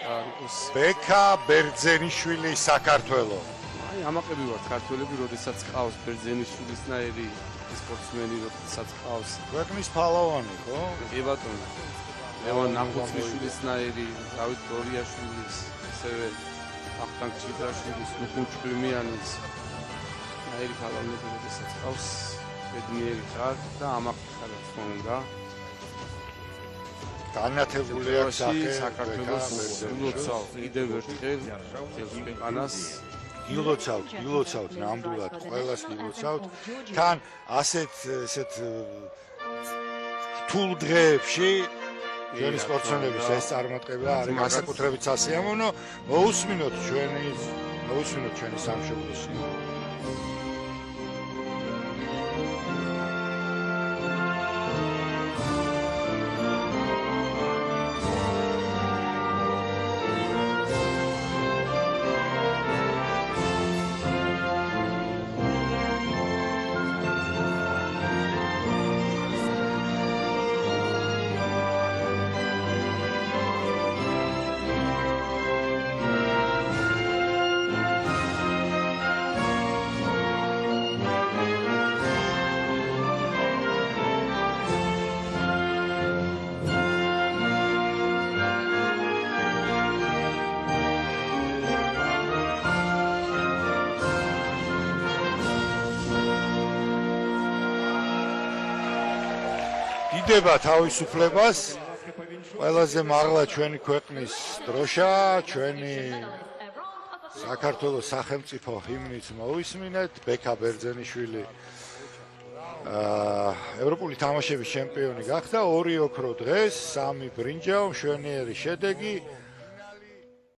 ბექა ბერძენიშვილი საქართველო. აი ამაყები ვართ ქართველები, როდესაც ყავს ბერძენიშვილისნაირი სპორტსმენი, როდესაც ყავს ქვეყნის ფალავანი, ხო? კი ბატონო. ლევან ნახუცრიშვილისნაირი, დავით გორიაშვილის, ასევე ვახტანგ ჭიდრაშვილის, მიხუნ ჭკვიმიანის ნაირი ფალავანები, როდესაც ყავს ბედნიერი ხარ და ამაყი ხარ თქო უნდა. განათებული აქვს საქართველოს ულოცავ კიდევ ერთხელ ქვეყანას გილოცავთ ნამდვილად ყველას გილოცავთ თან ესეთ რთულ დღეებში ჩვენი სპორტსმენების ეს წარმატება არის განსაკუთრებით სასიამოვნო მოусმინოთ ჩვენი სამშობლოს დიდება თავისუფლებას ყველაზე მაღლა ჩვენი ქვეყნის დროშა ჩვენი საქართველოს სახელმწიფო ჰიმნიც მოისმინეთ ბექა ბერძენიშვილი ევროპული თამაშების ჩემპიონი გახდა 2 ოქრო დღეს 3 ბრინჯაო მშვენიერი შედეგი